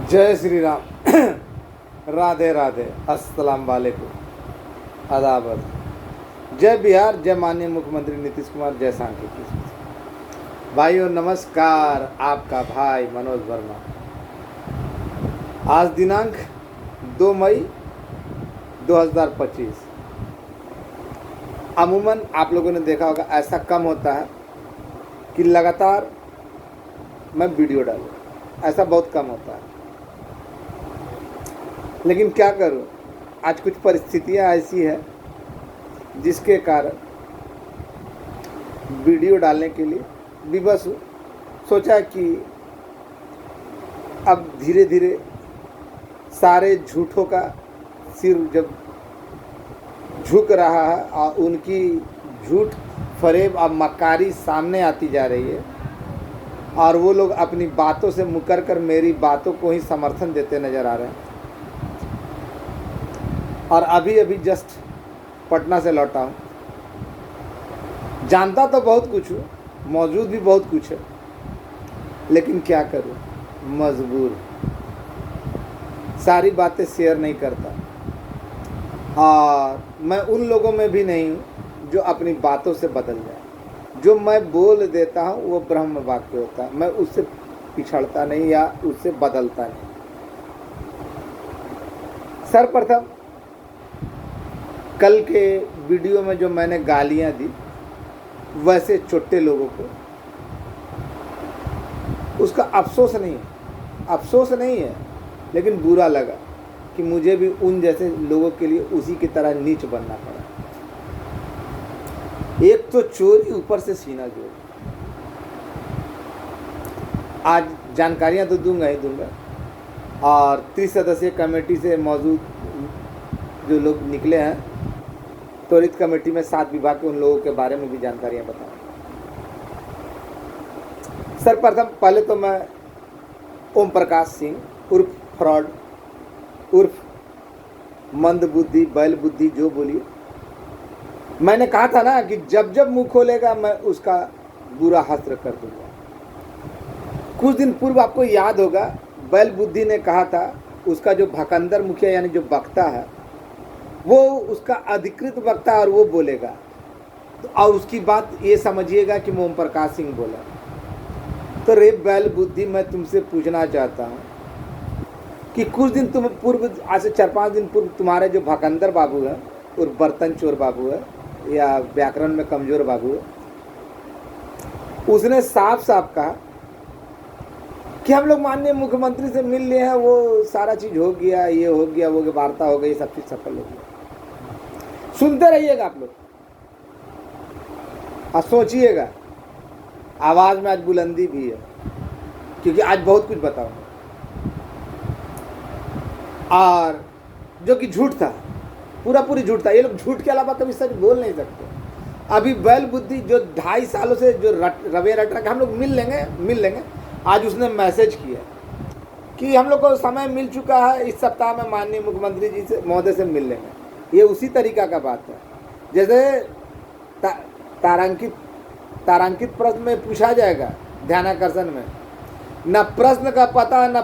जय श्री राम। राधे राधे, अस्सलाम वालेकुम, अदाब। जय बिहार, जय माननीय मुख्यमंत्री नीतीश कुमार, जय सांख्यिकी। भाइयों नमस्कार, आपका भाई मनोज वर्मा। आज दिनांक 2 मई 2025। अमूमन आप लोगों ने देखा होगा ऐसा कम होता है कि लगातार मैं वीडियो डालूं, ऐसा बहुत कम होता है। लेकिन क्या करूं, आज कुछ परिस्थितियां ऐसी है जिसके कारण वीडियो डालने के लिए विवश हूँ। सोचा कि अब धीरे धीरे सारे झूठों का सिर जब झुक रहा है और उनकी झूठ फरेब और मक्कारी सामने आती जा रही है और वो लोग अपनी बातों से मुकर कर मेरी बातों को ही समर्थन देते नज़र आ रहे हैं। और अभी अभी जस्ट पटना से लौटा हूँ। जानता तो बहुत कुछ हूँ, मौजूद भी बहुत कुछ है, लेकिन क्या करूँ, मजबूर। सारी बातें शेयर नहीं करता और मैं उन लोगों में भी नहीं हूँ जो अपनी बातों से बदल जाए। जो मैं बोल देता हूँ वो ब्रह्म वाक्य होता है, मैं उससे पिछड़ता नहीं या उससे बदलता नहीं। सर्वप्रथम कल के वीडियो में जो मैंने गालियाँ दी वैसे चोट्टे लोगों को, उसका अफसोस नहीं है, लेकिन बुरा लगा कि मुझे भी उन जैसे लोगों के लिए उसी की तरह नीच बनना पड़ा। एक तो चोरी, ऊपर से सीना जोड़। आज जानकारियां तो दूंगा ही दूंगा और 30 सदस्यीय कमेटी से मौजूद जो लोग निकले हैं त्वरित कमेटी में 7 विभाग के, उन लोगों के बारे में भी जानकारियां बताऊंगा। सर्वप्रथम पहले तो मैं ओम प्रकाश सिंह उर्फ फ्रॉड उर्फ मंद बुद्धि, बैल बुद्धि, जो बोलिए, मैंने कहा था ना कि जब जब मुंह खोलेगा मैं उसका बुरा हस्त्र कर दूंगा। कुछ दिन पूर्व आपको याद होगा बैल बुद्धि ने कहा था, उसका जो भकंदर मुखिया यानी जो वक्ता है वो उसका अधिकृत वक्ता और वो बोलेगा तो और उसकी बात ये समझिएगा कि मैं ओम प्रकाश सिंह बोला। तो रे बैल बुद्धि, मैं तुमसे पूछना चाहता हूँ कि कुछ दिन तुम पूर्व, आज से 4-5 दिन पूर्व तुम्हारे जो भकंदर बाबू है और बर्तन चोर बाबू है या व्याकरण में कमजोर बाबू है, उसने साफ साफ कहा कि हम लोग माननीय मुख्यमंत्री से मिल लिए हैं, वो सारा चीज हो गया, ये हो गया, वो वार्ता हो गई, सब चीज सफल हो गया। सुनते रहिएगा आप लोग और सोचिएगा। आवाज में आज बुलंदी भी है क्योंकि आज बहुत कुछ बताऊंगा। और जो कि झूठ था, पूरी झूठ था। ये लोग झूठ के अलावा कभी सच बोल नहीं सकते। अभी बैल बुद्धि जो 2.5 सालों से जो रवे रट रहा कि हम लोग मिल लेंगे, आज उसने मैसेज किया कि हम लोग को समय मिल चुका है, इस सप्ताह में माननीय मुख्यमंत्री जी से महोदय से मिल लेंगे। ये उसी तरीका का बात है जैसे तारांकित प्रश्न में पूछा जाएगा, ध्यानाकर्षण में, न प्रश्न का पता, न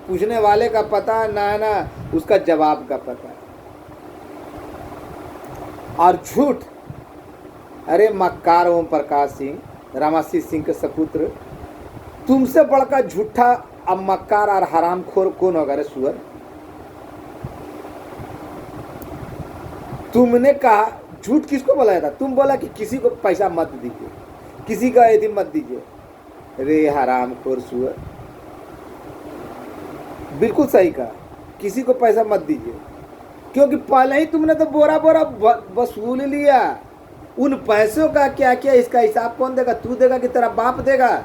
पूछने वाले का पता, ना उसका जवाब का पता। और झूठ, अरे मक्कार ओम प्रकाश सिंह, रामाशीष सिंह के सपुत्र, तुमसे बढ़कर झूठा अब मक्कार और हरामखोर कौन होगा रे सुअर। तुमने कहा, झूठ किसको बोला था? तुम बोला कि किसी को पैसा मत दीजिए, किसी का यदि मत दीजिए। रे हरामखोर सुअर, बिल्कुल सही कहा, किसी को पैसा मत दीजिए, क्योंकि पहले ही तुमने तो बोरा वसूल लिया। उन पैसों का क्या किया, इसका हिसाब कौन देगा? तू देगा कि तेरा बाप देगा?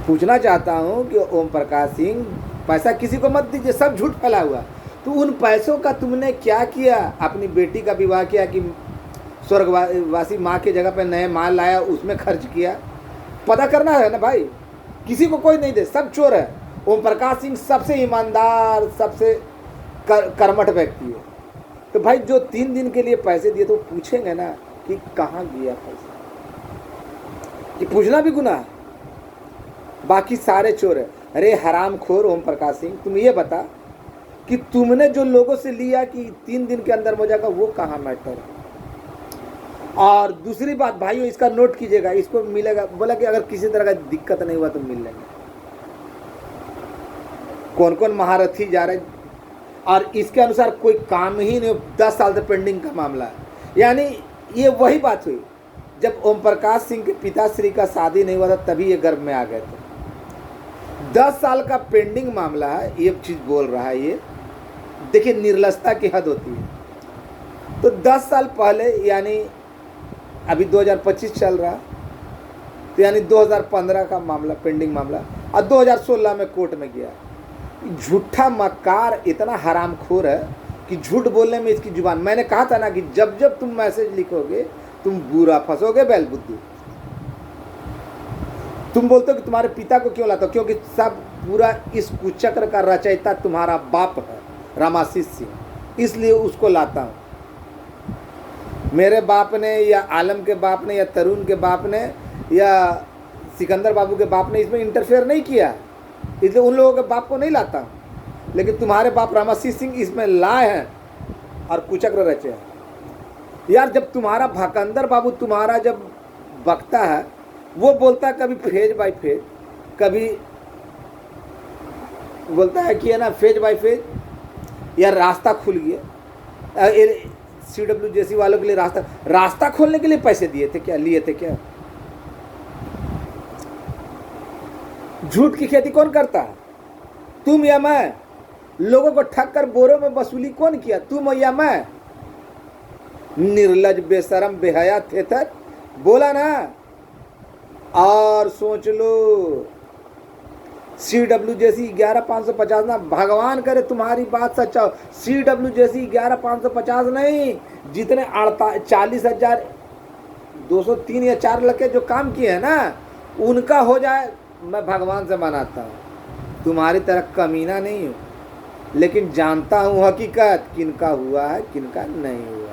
पूछना चाहता हूं कि ओम प्रकाश सिंह, पैसा किसी को मत दीजिए, सब झूठ फैला हुआ। तो उन पैसों का तुमने क्या किया? अपनी बेटी का विवाह किया कि स्वर्गवासी माँ की जगह पे नए माल लाया, उसमें खर्च किया? पता करना है ना भाई। किसी को कोई नहीं दे, सब चोर है। ओम प्रकाश सिंह सबसे ईमानदार, सबसे कर्मठ व्यक्ति है। तो भाई जो 3 दिन के लिए पैसे दिए तो पूछेंगे ना कि कहाँ गया पैसा, कि पूछना भी गुनाह है। बाकी सारे चोर है। अरे हरामखोर ओम प्रकाश सिंह, तुम ये बता कि तुमने जो लोगों से लिया कि 3 दिन के अंदर हो जाएगा, वो कहाँ मैटर है। और दूसरी बात भाइयों, इसका नोट कीजिएगा, इसको मिलेगा, बोला कि अगर किसी तरह का दिक्कत नहीं हुआ तो मिल लेंगे। कौन कौन महारथी जा रहे, और इसके अनुसार कोई काम ही नहीं, 10 साल से पेंडिंग का मामला है। यानी ये वही बात हुई जब ओम प्रकाश सिंह के पिताश्री का शादी नहीं हुआ था, तभी ये गर्भ में आ गए थे। 10 साल का पेंडिंग मामला है, ये चीज़ बोल रहा है। ये देखिए निर्लजता की हद होती है। तो 10 साल पहले, यानी अभी 2025 चल रहा, तो यानी 2015 का मामला, पेंडिंग मामला, और 2016 में कोर्ट में गया। झूठा मक्कार इतना हरामखोर है कि झूठ बोलने में इसकी जुबान। मैंने कहा था ना कि जब जब तुम मैसेज लिखोगे तुम बुरा फंसोगे बैल बुद्धि। तुम बोलते हो कि तुम्हारे पिता को क्यों लाता हो, क्योंकि सब पूरा इस कुचक्र का रचयिता तुम्हारा बाप है रामाशीष सिंह, इसलिए उसको लाता हूँ। मेरे बाप ने या आलम के बाप ने या तरुण के बाप ने या सिकंदर बाबू के बाप ने इसमें इंटरफेयर नहीं किया, इसलिए उन लोगों के बाप को नहीं लाता हूँ। लेकिन तुम्हारे बाप रामाशीष सिंह इसमें लाए हैं और कुचक्र रचे हैं। यार जब तुम्हारा भकंदर बाबू तुम्हारा जब बकता है, वो बोलता है कभी फेज बाय फेज, कभी बोलता है कि है ना फेज बाय फेज, या रास्ता खुल गया। CWJC वालों के लिए रास्ता खोलने के लिए पैसे दिए थे क्या, लिए थे क्या? झूठ की खेती कौन करता है, तुम या मैं? लोगों को ठग कर बोरों में वसूली कौन किया, तुम या मैं? निर्लज बेशरम बेहया थे तक बोला ना। और सोच लो CWJC 11550 ना, भगवान करे तुम्हारी बात सच्चा हो। CWJC 11550 नहीं, जितने 40,203 या 4 लड़के जो काम किए हैं ना, उनका हो जाए, मैं भगवान से मनाता हूँ। तुम्हारी तरह कमीना नहीं हूँ, लेकिन जानता हूँ हकीकत किनका हुआ है किनका नहीं हुआ।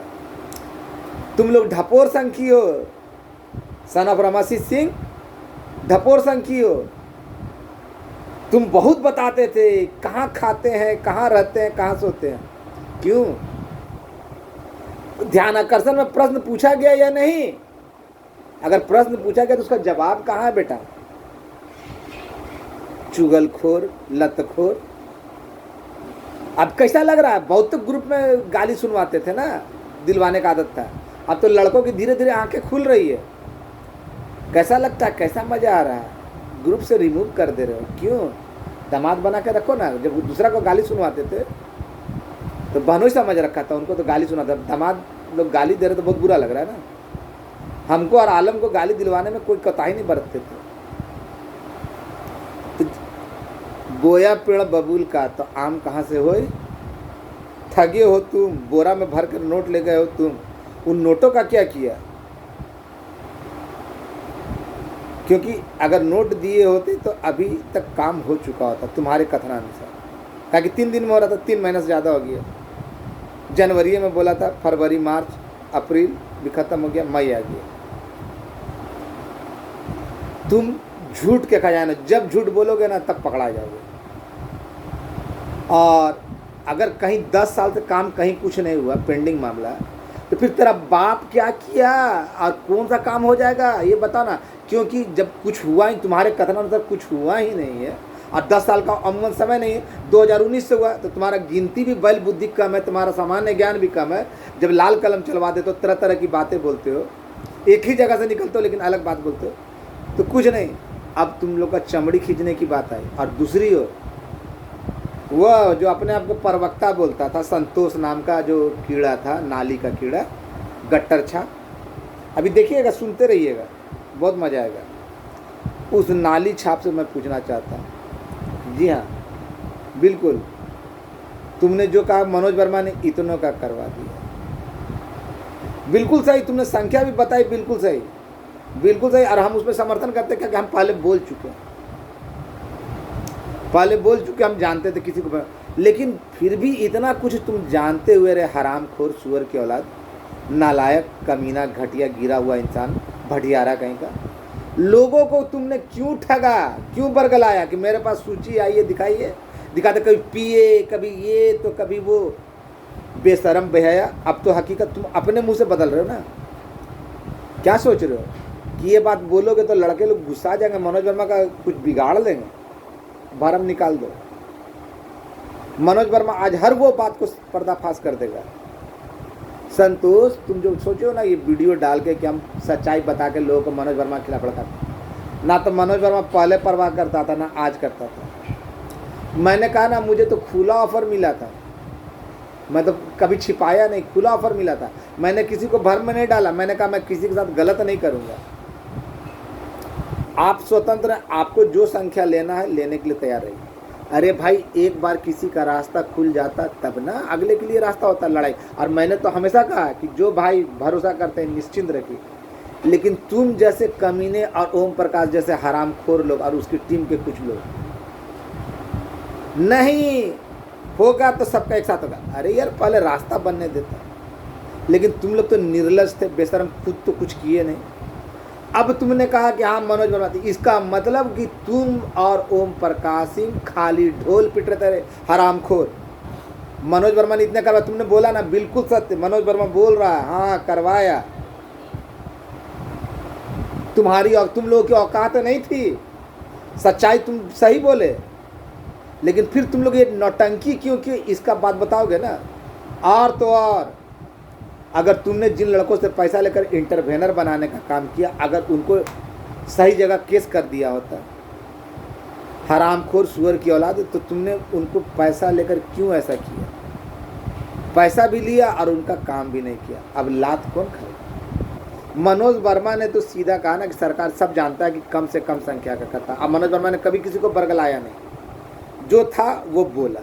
तुम लोग ढपोर संखी हो, सन ऑफ रामाशीष सिंह, ढपोर संखी हो। तुम बहुत बताते थे कहाँ खाते हैं, कहाँ रहते हैं, कहाँ सोते हैं। क्यों? ध्यान आकर्षण में प्रश्न पूछा गया या नहीं? अगर प्रश्न पूछा गया तो उसका जवाब कहाँ है बेटा? चुगलखोर, लतखोर। अब कैसा लग रहा है? बहुत तो ग्रुप में गाली सुनवाते थे ना, दिलवाने का आदत था। अब तो लड़कों की धीरे धीरे आंखें खुल रही है। कैसा लगता है, कैसा मजा आ रहा है? ग्रुप से रिमूव कर दे रहे हो, क्यों? दामाद बना के रखो ना। जब दूसरा को गाली सुनवाते थे तो बहनों ही समझ रखा था, उनको तो गाली सुनाता। दामाद लोग गाली दे रहे तो बहुत बुरा लग रहा है ना। हमको और आलम को गाली दिलवाने में कोई कोताही नहीं बरतते थे। तो बोया पेड़ बबूल का तो आम कहाँ से होए? ठगे हो तुम, बोरा में भर कर नोट ले गए हो तुम। उन नोटों का क्या किया? क्योंकि अगर नोट दिए होते तो अभी तक काम हो चुका होता तुम्हारे कथनानुसार। कहा कि 3 दिन में हो रहा था, 3 महीने से ज़्यादा हो गया। जनवरी में बोला था, फरवरी मार्च अप्रैल भी खत्म हो गया, मई आ गया। तुम झूठ के खजाना, जब झूठ बोलोगे ना तब पकड़ा जाओगे। और अगर कहीं 10 साल से काम कहीं कुछ नहीं हुआ, पेंडिंग मामला, तो फिर तेरा बाप क्या किया और कौन सा काम हो जाएगा ये बता ना। क्योंकि जब कुछ हुआ ही, तुम्हारे कथन अनुसार कुछ हुआ ही नहीं है, और 10 साल का अमूमन समय नहीं है, 2019 से हुआ, तो तुम्हारा गिनती भी बल बुद्धि कम है, तुम्हारा सामान्य ज्ञान भी कम है। जब लाल कलम चलवा देते हो, तरह तरह की बातें बोलते हो, एक ही जगह से निकलते हो लेकिन अलग बात बोलते हो, तो कुछ नहीं। अब तुम लोग का चमड़ी खींचने की बात आई। और दूसरी हो वह जो अपने आप को प्रवक्ता बोलता था, संतोष नाम का जो कीड़ा था, नाली का कीड़ा, गट्टर छा। अभी देखिएगा, सुनते रहिएगा, बहुत मज़ा आएगा। उस नाली छाप से मैं पूछना चाहता हूँ। जी हाँ, बिल्कुल, तुमने जो कहा मनोज वर्मा ने इतनों का करवा दिया, बिल्कुल सही। तुमने संख्या भी बताई, बिल्कुल सही, बिल्कुल सही। और हम उसमें समर्थन करते हैं, क्योंकि हम पहले बोल चुके हैं, हम जानते थे किसी को। लेकिन फिर भी इतना कुछ तुम जानते हुए रे हरामखोर, सुअर की औलाद, नालायक, कमीना, घटिया, गिरा हुआ इंसान, भटियारा कहीं का। लोगों को तुमने क्यों ठगा, क्यों बरगलाया कि मेरे पास सूची आई है, दिखाइए, दिखाते, कभी पिए, कभी ये तो कभी वो। बेशरम बेहया। अब तो हकीकत तुम अपने मुंह से बदल रहे हो ना। क्या सोच रहे हो कि ये बात बोलोगे तो लड़के लोग गुस्सा आ जाएंगे, मनोज वर्मा का कुछ बिगाड़ देंगे, भरम निकाल दो। मनोज वर्मा आज हर वो बात को पर्दाफाश कर देगा। संतोष, तुम जो सोचे हो ना ये वीडियो डाल के कि हम सच्चाई बता के लोगों को मनोज वर्मा के खिलाफ भड़काते, ना तो मनोज वर्मा पहले परवाह करता था ना आज करता था। मैंने कहा ना, मुझे तो खुला ऑफर मिला था, मैं तो कभी छिपाया नहीं, खुला ऑफर मिला था। मैंने किसी को भर में नहीं डाला, मैंने कहा मैं किसी के साथ गलत नहीं करूँगा। आप स्वतंत्र हैं, आपको जो संख्या लेना है लेने के लिए तैयार रहिए। अरे भाई, एक बार किसी का रास्ता खुल जाता तब ना अगले के लिए रास्ता होता लड़ाई। और मैंने तो हमेशा कहा कि जो भाई भरोसा करते हैं निश्चिंत रखिए, लेकिन तुम जैसे कमीने और ओम प्रकाश जैसे हरामखोर लोग और उसकी टीम के कुछ लोग, नहीं होगा तो सबका एक साथ होगा। अरे यार, पहले रास्ता बनने देता। लेकिन तुम लोग तो निर्लज थे, बेशरम, खुद तो कुछ किए नहीं। अब तुमने कहा कि हाँ मनोज वर्मा थी, इसका मतलब कि तुम और ओम प्रकाश सिंह खाली ढोल पिट रहे थे, हरामखोर। मनोज वर्मा ने इतने करवाया, तुमने बोला ना, बिल्कुल सत्य, मनोज वर्मा बोल रहा है, हाँ करवाया। तुम्हारी और तुम लोगों की औकात नहीं थी, सच्चाई तुम सही बोले, लेकिन फिर तुम लोग ये नौटंकी क्यों की, इसका बात बताओगे ना। और तो और, अगर तुमने जिन लड़कों से पैसा लेकर इंटरवेनर बनाने का काम किया, अगर उनको सही जगह केस कर दिया होता, हरामखोर सुअर की औलाद, तो तुमने उनको पैसा लेकर क्यों ऐसा किया। पैसा भी लिया और उनका काम भी नहीं किया, अब लात कौन खाएगा। मनोज वर्मा ने तो सीधा कहा ना कि सरकार सब जानता है कि कम से कम संख्या का करता। अब मनोज वर्मा ने कभी किसी को बरगलाया नहीं, जो था वो बोला।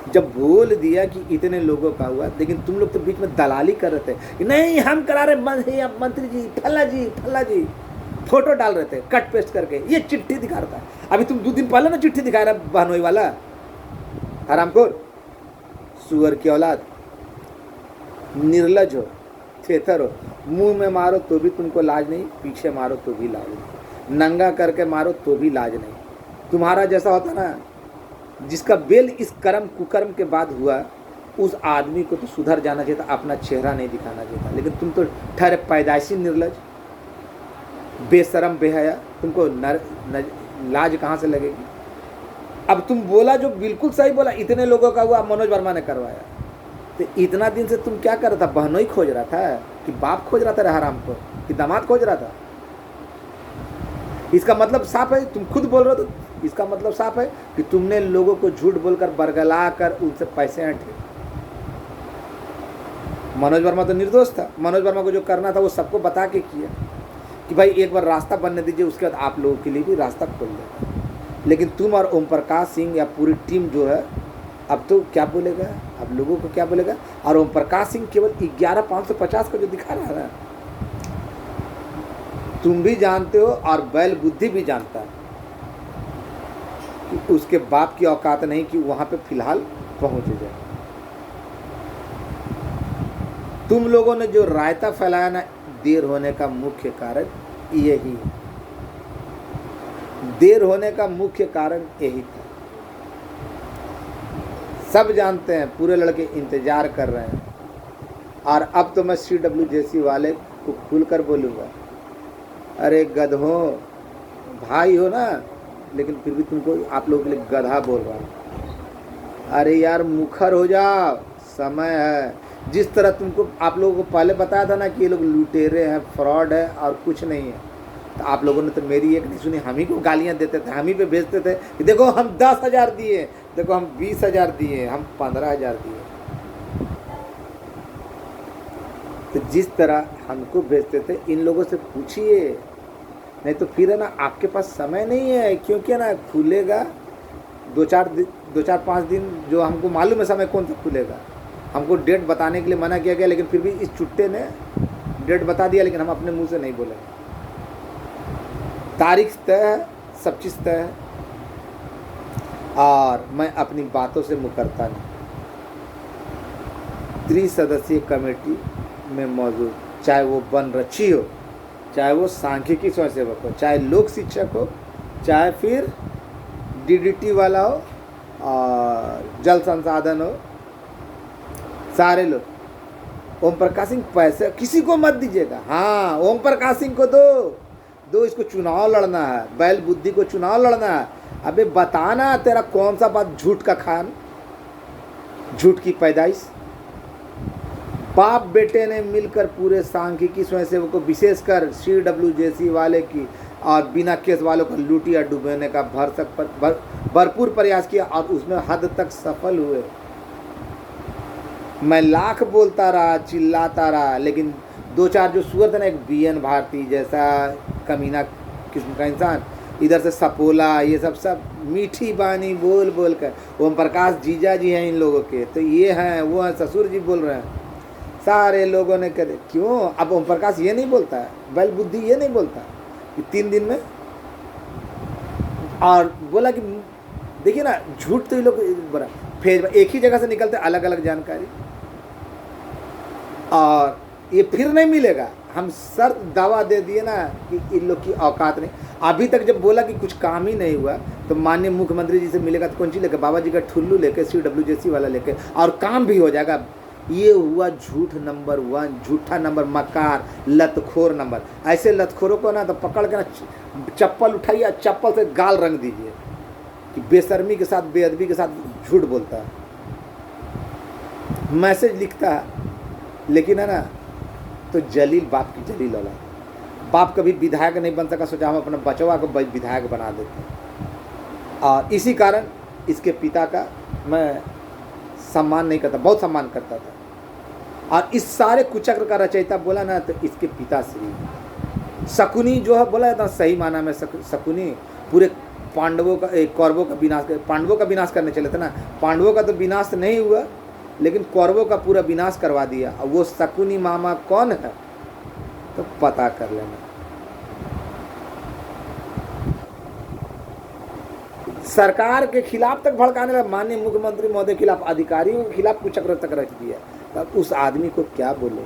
जब बोल दिया कि इतने लोगों का हुआ, लेकिन तुम लोग तो बीच में दलाली कर रहे थे कि नहीं हम करा रहे, मंत्री जी फल्ला जी फोटो डाल रहे थे कट पेस्ट करके, ये चिट्ठी दिखा रहा था। अभी तुम 2 दिन पहले ना चिट्ठी दिखा रहा बहनोई वाला, हरामखोर सुअर की औलाद, निर्लज हो, थेथर हो। मुंह में मारो तो भी तुमको लाज नहीं, पीछे मारो तो भी लाज नहीं, नंगा करके मारो तो भी लाज नहीं। तुम्हारा जैसा होता ना, जिसका बेल इस कर्म कुकर्म के बाद हुआ, उस आदमी को तो सुधर जाना चाहिए था, अपना चेहरा नहीं दिखाना चाहिए था। लेकिन तुम तो ठहरे पैदाइशी निर्लज, बेशरम बेहया, तुमको लाज कहाँ से लगेगी। अब तुम बोला जो बिल्कुल सही बोला, इतने लोगों का हुआ, मनोज वर्मा ने करवाया। तो इतना दिन से तुम क्या कर रहा था, बहनोई खोज रहा था कि बाप खोज रहा था हराम को, कि दामाद खोज रहा था। इसका मतलब साफ है, तुम खुद बोल रहे हो, तो इसका मतलब साफ है कि तुमने लोगों को झूठ बोलकर बरगला कर उनसे पैसे ऐंठे। मनोज वर्मा तो निर्दोष था, मनोज वर्मा को जो करना था वो सबको बता के किया कि भाई एक बार रास्ता बनने दीजिए, उसके बाद आप लोगों के लिए भी रास्ता खोल देगा। लेकिन तुम और ओम प्रकाश सिंह या पूरी टीम जो है, अब तो क्या बोलेगा, अब लोगों को क्या बोलेगा। और ओम प्रकाश सिंह केवल 11,550 का जो दिखा रहा है, तुम भी जानते हो और बैल बुद्धि भी जानता है कि उसके बाप की औकात नहीं कि वहां पे फिलहाल पहुंच जाए। तुम लोगों ने जो रायता फैलाया ना, देर होने का मुख्य कारण यही है, देर होने का मुख्य कारण यही था। सब जानते हैं, पूरे लड़के इंतजार कर रहे हैं। और अब तो मैं CWJC वाले को खुलकर बोलूँगा, अरे गधों, भाई हो ना, लेकिन फिर भी तुमको आप लोगों के लिए गधा बोल रहा हूँ। अरे यार मुखर हो जाओ, समय है। जिस तरह तुमको आप लोगों को पहले बताया था ना कि ये लोग लुटेरे हैं, फ्रॉड है और कुछ नहीं है, तो आप लोगों ने तो मेरी एक नहीं सुनी, हम ही को गालियाँ देते थे, हम ही पे भेजते थे कि देखो हम 10,000 दिए, देखो हम 20,000 दिए, हम 15,000 दिए। तो जिस तरह हमको भेजते थे, इन लोगों से पूछिए, नहीं तो फिर है ना आपके पास समय नहीं है। क्योंकि है ना खुलेगा 2-4-5 दिन, जो हमको मालूम है समय कौन सा खुलेगा। हमको डेट बताने के लिए मना किया गया, लेकिन फिर भी इस चुट्टे ने डेट बता दिया, लेकिन हम अपने मुंह से नहीं बोले। तारीख तय है, सब चीज़ तय है, और मैं अपनी बातों से मुकरता नहीं। 3 सदस्यीय कमेटी में मौजूद, चाहे वो बन रची हो, चाहे वो सांख्यिकी स्वयंसेवक हो, चाहे लोक शिक्षक हो, चाहे फिर डीडीटी वाला हो और जल संसाधन हो, सारे लोग। ओम प्रकाश सिंह पैसे किसी को मत दीजिएगा। हाँ, ओम प्रकाश सिंह को दो, इसको चुनाव लड़ना है, बैल बुद्धि को चुनाव लड़ना है। अबे बताना तेरा कौन सा बात झूठ का खान, झूठ की पैदाइश। बाप बेटे ने मिलकर पूरे सांख्यिकी स्वयंसेवक को, विशेषकर CWJC वाले की और बिना केस वालों को लूटिया डुबाने का भरपूर प्रयास किया और उसमें हद तक सफल हुए। मैं लाख बोलता रहा, चिल्लाता रहा, लेकिन दो चार जो सुअर थे ना, एक BN भारती जैसा कमीना किस्म का इंसान, इधर से सपोला, ये सब मीठी बानी बोल बोल कर, ओम प्रकाश जीजा जी हैं इन लोगों के, तो ये हैं वो हैं, ससुर जी बोल रहे हैं। सारे लोगों ने करे क्यों, अब ओम प्रकाश ये नहीं बोलता है, बैल बुद्धि ये नहीं बोलता कि 3 दिन में, और बोला कि देखिए ना, झूठ तो ये लोग बड़ा फेज, एक ही जगह से निकलते अलग अलग जानकारी, और ये फिर नहीं मिलेगा। हम शर्त दावा दे दिए ना कि इन लोग की औकात नहीं। अभी तक जब बोला कि कुछ काम ही नहीं हुआ, तो माननीय मुख्यमंत्री जी से मिलेगा तो कौन सी लेके, बाबा जी का ठुल्लू लेके, CWJC वाला लेके, और काम भी हो जाएगा। ये हुआ झूठ नंबर 1, झूठा नंबर, मकार, लतखोर नंबर। ऐसे लतखोरों को ना तो पकड़ के ना चप्पल उठाइए, चप्पल से गाल रंग दीजिए कि बेशर्मी के साथ, बेअदबी के साथ झूठ बोलता है, मैसेज लिखता है, लेकिन है ना, तो जलील बाप की जलील औलाद। बाप कभी विधायक नहीं बन सका, सोचा हम अपने बचवा को विधायक बना देते हैं। और इसी कारण इसके पिता का मैं सम्मान नहीं करता, बहुत सम्मान करता था। और इस सारे कुचक्र का रचयिता बोला ना, तो इसके पिताश्री शकुनी जो है, बोला था सही माना में शकुनी, पूरे पांडवों का, कौरवों का विनाश, पांडवों का विनाश करने चले थे ना। पांडवों का तो विनाश नहीं हुआ, लेकिन कौरवों का पूरा विनाश करवा दिया। और वो शकुनी मामा कौन है तो पता कर लेना। सरकार के खिलाफ तक भड़काने लगा, माननीय मुख्यमंत्री महोदय के खिलाफ, अधिकारियों के खिलाफ कुचक्र तक रच दिया। तब उस आदमी को क्या बोले,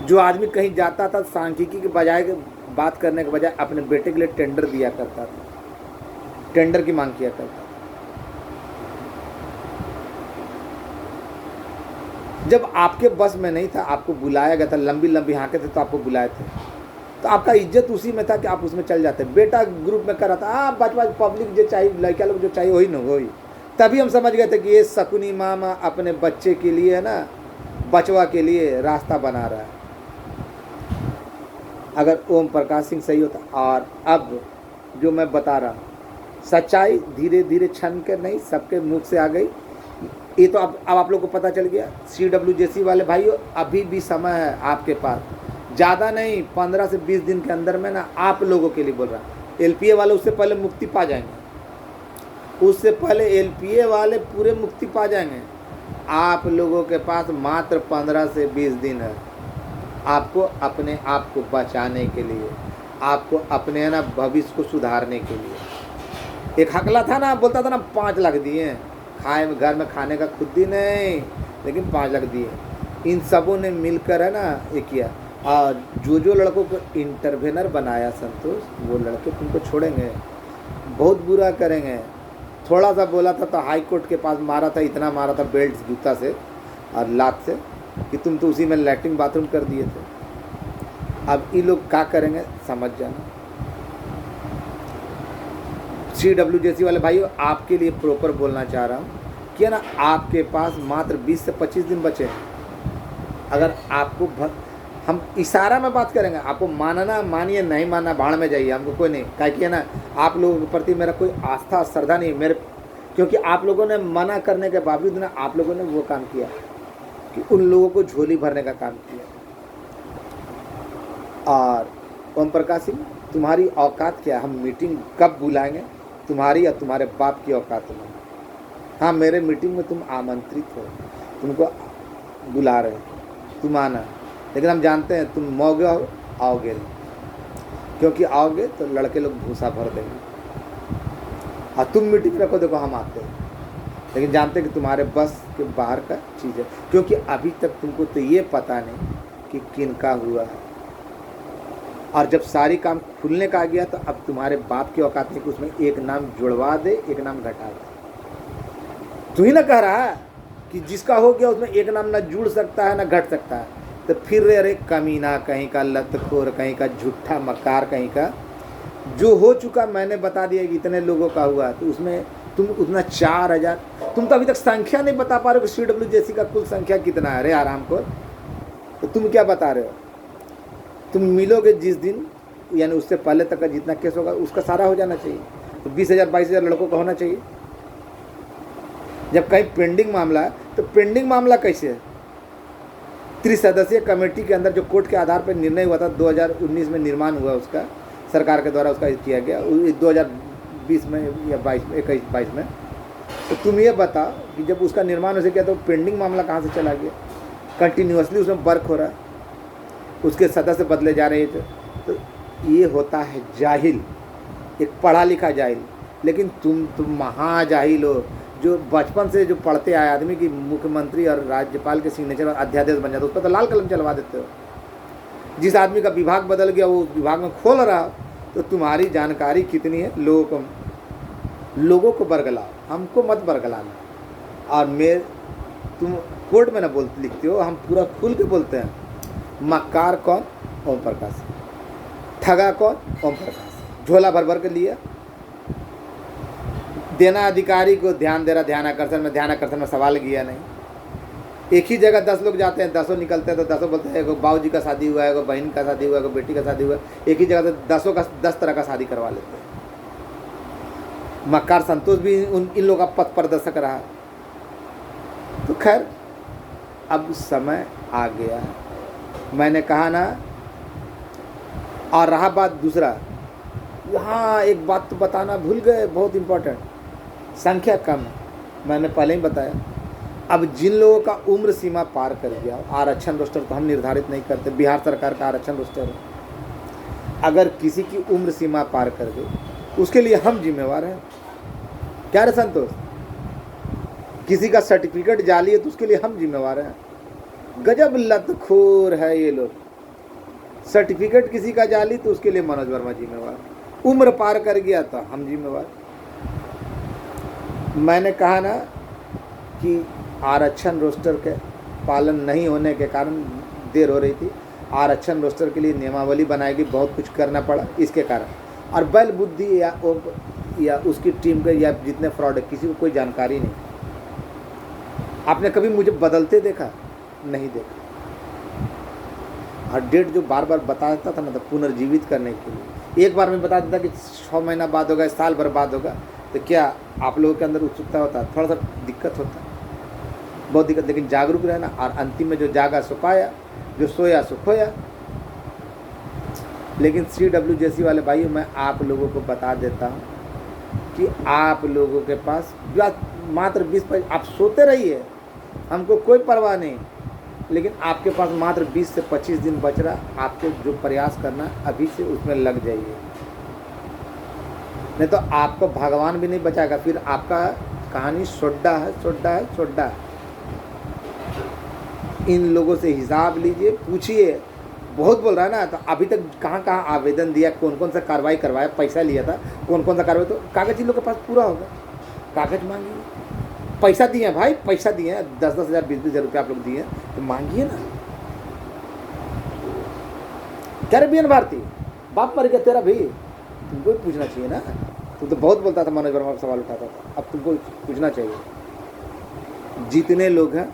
जो आदमी कहीं जाता था सांख्यिकी के बजाय, बात करने के बजाय अपने बेटे के लिए टेंडर दिया करता था, टेंडर की मांग किया करता था। जब आपके बस में नहीं था, आपको बुलाया गया था, लंबी लंबी हाँके थे तो आपको बुलाए थे, तो आपका इज्जत उसी में था कि आप उसमें चल जाते। बेटा ग्रुप में कर रहा था, बचपा पब्लिक जो चाहिए, लड़का लोग जो चाहिए वही ना वही। तभी हम समझ गए थे कि ये शकुनी मामा अपने बच्चे के लिए है ना, बचवा के लिए रास्ता बना रहा है। अगर ओम प्रकाश सिंह सही होता, और अब जो मैं बता रहा हूँ सच्चाई धीरे धीरे छन कर नहीं, सबके मुख से आ गई। ये तो अब आप लोग को पता चल गया। CWJC वाले भाइयों, अभी भी समय है आपके पास, ज़्यादा नहीं, 15 से 20 दिन के अंदर में ना, आप लोगों के लिए बोल रहा हूँ। LPA वाले उससे पहले मुक्ति पा जाएंगे, उससे पहले LPA वाले पूरे मुक्ति पा जाएंगे। आप लोगों के पास मात्र 15 से 20 दिन है, आपको अपने आप को बचाने के लिए, आपको अपने ना भविष्य को सुधारने के लिए। एक हकला था ना, बोलता था ना 5 लाख दिए, खाए में घर में खाने का खुद ही नहीं, लेकिन 5 लाख दिए। इन सबों ने मिलकर है ना ये किया। और जो लड़कों को इंटरवेनर बनाया संतोष, वो लड़के तुमको छोड़ेंगे, बहुत बुरा करेंगे। थोड़ा सा बोला था तो हाई कोर्ट के पास मारा था, इतना मारा था बेल्ट जूता से और लात से कि तुम तो उसी में लैट्रिन बाथरूम कर दिए थे। अब ये लोग क्या करेंगे समझ जाना। CWJC वाले भाइयों, आपके लिए प्रॉपर बोलना चाह रहा हूँ कि ना, आपके पास मात्र 20 से 25 दिन बचे हैं। अगर आपको हम इशारा में बात करेंगे, आपको मानना मानिए, नहीं मानना भाड़ में जाइए, हमको कोई नहीं। क्या किया ना, आप लोगों के प्रति मेरा कोई आस्था श्रद्धा नहीं मेरे, क्योंकि आप लोगों ने मना करने के बावजूद ना, आप लोगों ने वो काम किया कि उन लोगों को झोली भरने का काम किया। और ओम प्रकाश सिंह, तुम्हारी औकात क्या है? हम मीटिंग कब बुलाएंगे, तुम्हारी या तुम्हारे बाप की औकात में? हाँ, मेरे मीटिंग में तुम आमंत्रित हो, तुमको बुला रहे हैं, तुम आना। लेकिन हम जानते हैं तुम मौगे हो, आओगे नहीं, क्योंकि आओगे तो लड़के लोग भूसा भर देंगे। और तुम मीटिंग रखो, देखो हम आते हैं, लेकिन जानते हैं कि तुम्हारे बस के बाहर का चीज़ है, क्योंकि अभी तक तुमको तो ये पता नहीं कि किनका हुआ है। और जब सारी काम खुलने का आ गया तो अब तुम्हारे बाप की औकात नहीं कि उसमें एक नाम जुड़वा दे, एक नाम घटा दे। तू ही ना कह रहा है कि जिसका हो गया उसमें एक नाम ना जुड़ सकता है ना घट सकता है। तो फिर अरे कमीना कहीं का, लतखोर कहीं का, झूठा मक्कार कहीं का, जो हो चुका मैंने बता दिया कि इतने लोगों का हुआ, तो उसमें तुम उतना 4000, तुम तो अभी तक संख्या नहीं बता पा रहे हो कि CWJC का कुल संख्या कितना है। अरे आराम को, तो तुम क्या बता रहे हो? तुम मिलोगे जिस दिन, यानी उससे पहले तक का जितना केस होगा उसका सारा हो जाना चाहिए। तो 20,000 22,000 लड़कों का होना चाहिए। जब कहीं पेंडिंग मामला है तो पेंडिंग मामला कैसे है? त्रिसदस्यीय कमेटी के अंदर जो कोर्ट के आधार पर निर्णय हुआ था, 2019 में निर्माण हुआ उसका, सरकार के द्वारा उसका किया गया 2020 में या 21-22 में। तो तुम ये बता कि जब उसका निर्माण हो गया तो पेंडिंग मामला कहाँ से चला गया? कंटिन्यूसली उसमें वर्क हो रहा है, उसके सदस्य बदले जा रहे थे। तो ये होता है जाहिल, एक पढ़ा लिखा जाहिल। लेकिन तुम महाजाहिल हो, जो बचपन से जो पढ़ते आए आदमी की मुख्यमंत्री और राज्यपाल के सिग्नेचर और अध्यादेश बन जाता, उस पर तो लाल कलम चलवा देते हो। जिस आदमी का विभाग बदल गया वो विभाग में खोल रहा, तो तुम्हारी जानकारी कितनी है? लोगों को बरगलाओ, हमको मत बरगलाना। और तुम कोर्ट में ना लिखते हो, हम पूरा खुल के बोलते हैं। मक्कार कौन? ओम प्रकाश। ठगा कौन? ओम प्रकाश। झोला भर भर के लिया, देना अधिकारी को, ध्यान दे रहा, ध्यान आकर्षण में सवाल किया नहीं। एक ही जगह 10 लोग जाते हैं, 10 निकलते हैं, तो 10 बोलते हैं एगो बाबूजी का शादी हुआ है, एगो बहन का शादी हुआ है, एगो बेटी का शादी हुआ है। एक ही जगह से 10 तरह का शादी करवा लेते हैं। मक्कार संतोष भी इन लोगों का पथ प्रदर्शक रहा। तो खैर अब समय आ गया है, मैंने कहा ना। और रहा बात दूसरा, यहाँ एक बात तो बताना भूल गए, बहुत इम्पोर्टेंट। संख्या कम है, मैंने पहले ही बताया। अब जिन लोगों का उम्र सीमा पार कर गया, आरक्षण रोस्टर तो हम निर्धारित नहीं करते, बिहार सरकार का आरक्षण रोस्टर है। अगर किसी की उम्र सीमा पार कर गई उसके लिए हम जिम्मेवार हैं। क्या रे संतोष? किसी का सर्टिफिकेट जाली है तो उसके लिए हम जिम्मेवार हैं। गजब लतखोर है ये लोग। सर्टिफिकेट किसी का जाली तो उसके लिए मनोज वर्मा जिम्मेवार, उम्र पार कर गया तो हम जिम्मेवार। मैंने कहा ना कि आरक्षण रोस्टर के पालन नहीं होने के कारण देर हो रही थी। आरक्षण रोस्टर के लिए नियमावली बनाएगी, बहुत कुछ करना पड़ा इसके कारण। और बैल बुद्धि या उसकी टीम के या जितने फ्रॉड है, किसी को कोई जानकारी नहीं। आपने कभी मुझे बदलते देखा? नहीं देखा। और डेट जो बार बार बता देता था ना, तो पुनर्जीवित करने के लिए। एक बार मैं बता देता कि 6 महीना बाद होगा, साल भर बाद होगा, तो क्या आप लोगों के अंदर उत्सुकता होता? थोड़ा सा दिक्कत होता, बहुत दिक्कत। लेकिन जागरूक रहना, और अंतिम में जो जागा सो पाया, जो सोया सो खोया। लेकिन CWJC वाले भाइयों, मैं आप लोगों को बता देता हूँ कि आप लोगों के पास मात्र 20 आप सोते रहिए, हमको कोई परवाह नहीं। लेकिन आपके पास मात्र 20 से 25 दिन बच रहा। आपको जो प्रयास करना अभी से उसमें लग जाइए, नहीं तो आपको भगवान भी नहीं बचाएगा। फिर आपका कहानी सोड्डा है, सोड्डा है, सोड्डा है। इन लोगों से हिसाब लीजिए, पूछिए। बहुत बोल रहा है ना, तो अभी तक कहाँ कहाँ आवेदन दिया, कौन कौन सा कार्रवाई करवाया, पैसा लिया था, कौन कौन सा कार्रवाई, तो कागज इन लोग के पास पूरा होगा। कागज मांगिए, पैसा दिए हैं भाई, पैसा दिए हैं, 10-10 हज़ार 20-20 हज़ार रुपये आप लोग दिए हैं, तो मांगिए ना। क्या रे बीएन भारती, बाप मर गया तेरा भी, तुमको भी पूछना चाहिए ना। तू तो बहुत बोलता था, मनोज वर्मा सवाल उठाता था, अब तुमको पूछना चाहिए। जितने लोग हैं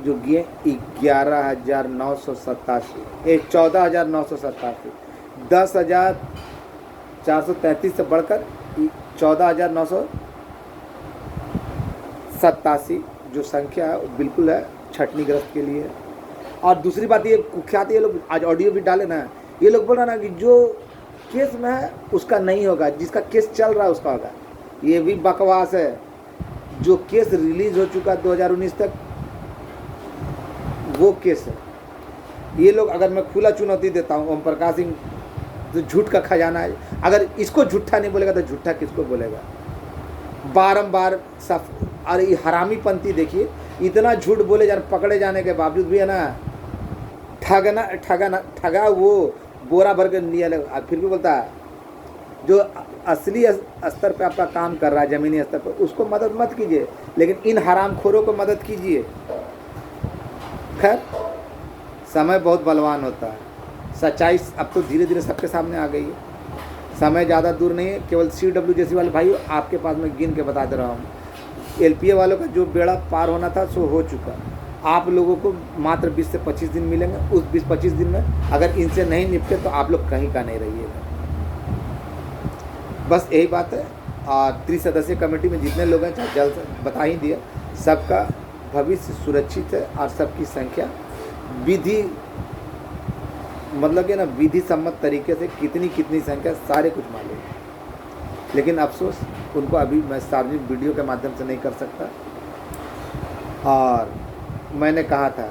जो गए 11,987, 14,987, 10,433 से बढ़कर 14,987 जो संख्या है वो बिल्कुल है छटनीग्रस्त के लिए। और दूसरी बात ये कुख्यात, ये लोग आज ऑडियो भी डाले ना, ये लोग बोल रहे ना कि जो केस में है उसका नहीं होगा, जिसका केस चल रहा है उसका होगा। ये भी बकवास है। जो केस रिलीज हो चुका 2019 तक, वो केस है। ये लोग, अगर मैं खुला चुनौती देता हूँ, ओम प्रकाश सिंह जो झूठ का खजाना है, अगर इसको झूठा नहीं बोलेगा तो झूठा किसको बोलेगा? बारंबार और ये हरामी पंथी देखिए, इतना झूठ बोले पकड़े जाने के बावजूद भी है ना, ठगा वो बोरा भर के लिया फिर भी बोलता है जो असली स्तर पे आपका काम कर रहा है ज़मीनी स्तर पर उसको मदद मत कीजिए, लेकिन इन हरामखोरों को मदद कीजिए। खैर समय बहुत बलवान होता है, सच्चाई अब तो धीरे धीरे सबके सामने आ गई है। समय ज़्यादा दूर नहीं है, केवल CWJC वाले भाइयों आपके पास मैं गिन के बता दे रहा हूँ, LPA वालों का जो बेड़ा पार होना था सो हो चुका। आप लोगों को मात्र 20 से 25 दिन मिलेंगे। उस 20-25 दिन में अगर इनसे नहीं निपटे तो आप लोग कहीं का नहीं रहिएगा। बस यही बात है। और 30 सदस्यीय कमेटी में जितने लोग हैं, चाहे जल्द बता ही दिया, सबका भविष्य सुरक्षित है और सबकी संख्या विधि मतलब कि ना विधि सम्मत तरीके से कितनी संख्या सारे कुछ मालूम है। लेकिन अफसोस उनको अभी मैं सार्वजनिक वीडियो के माध्यम से नहीं कर सकता। और मैंने कहा था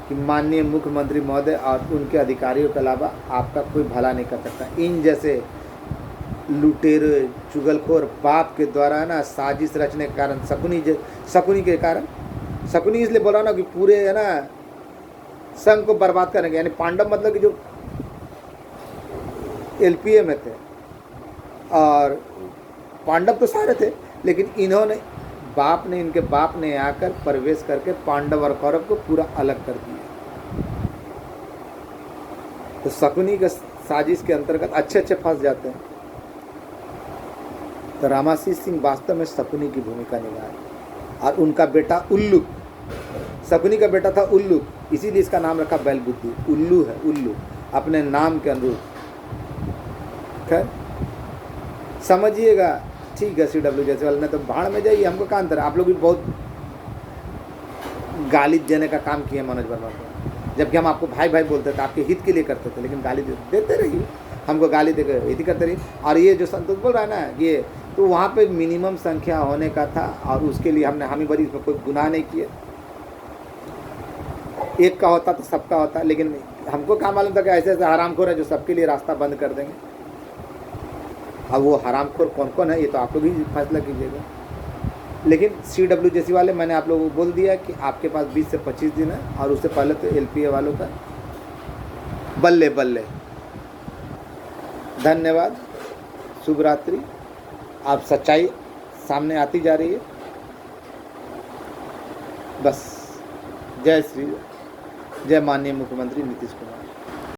कि माननीय मुख्यमंत्री महोदय और उनके अधिकारियों के अलावा आपका कोई भला नहीं कर सकता। इन जैसे लुटेरे चुगलखोर बाप के द्वारा ना साजिश रचने के कारण शकुनी के कारण, शकुनी इसलिए बोला ना कि पूरे है ना संघ को बर्बाद करेंगे। यानी पांडव मतलब कि जो LPA में थे, और पांडव तो सारे थे, लेकिन इन्होंने इनके बाप ने आकर प्रवेश करके पांडव और कौरव को पूरा अलग कर दिया। तो शकुनी के साजिश के अंतर्गत अच्छे फंस जाते हैं। तो रामाशीष सिंह वास्तव में शकुनी की भूमिका निभाए। और उनका बेटा उल्लू, शकुनी का बेटा था उल्लू, इसीलिए इसका नाम रखा बैल बुद्धि। उल्लू है, उल्लू अपने नाम के अनुरूप। खैर समझिएगा, ठीक है। CWJC वाले ने तो भाड़ में जाइए, हमको कहाँ अंतर। आप लोग भी बहुत गाली देने का काम किए मनोज वर्मा को, जबकि हम आपको भाई भाई बोलते थे, आपके हित के लिए करते थे, लेकिन गाली देते रहिए, हमको गाली देकर हित करते रहिए। और ये जो संतोष बोल रहा है ना, ये तो वहाँ पे मिनिमम संख्या होने का था, और उसके लिए हामी भरी, इसमें कोई गुनाह नहीं किए। एक का होता तो सबका होता, लेकिन हमको क्या मालूम था कि ऐसे ऐसे हरामखोर है जो सबके लिए रास्ता बंद कर देंगे। अब वो हरामखोर कौन कौन है ये तो आप लोग ही फैसला कीजिएगा। लेकिन CWJC वाले, मैंने आप लोगों को बोल दिया कि आपके पास 20 से 25 दिन है, और उससे पहले तो LPA वालों का बल्ले बल्ले। धन्यवाद, शुभ रात्रि। आप सच्चाई सामने आती जा रही है। बस जय श्री, जय माननीय मुख्यमंत्री नीतीश कुमार।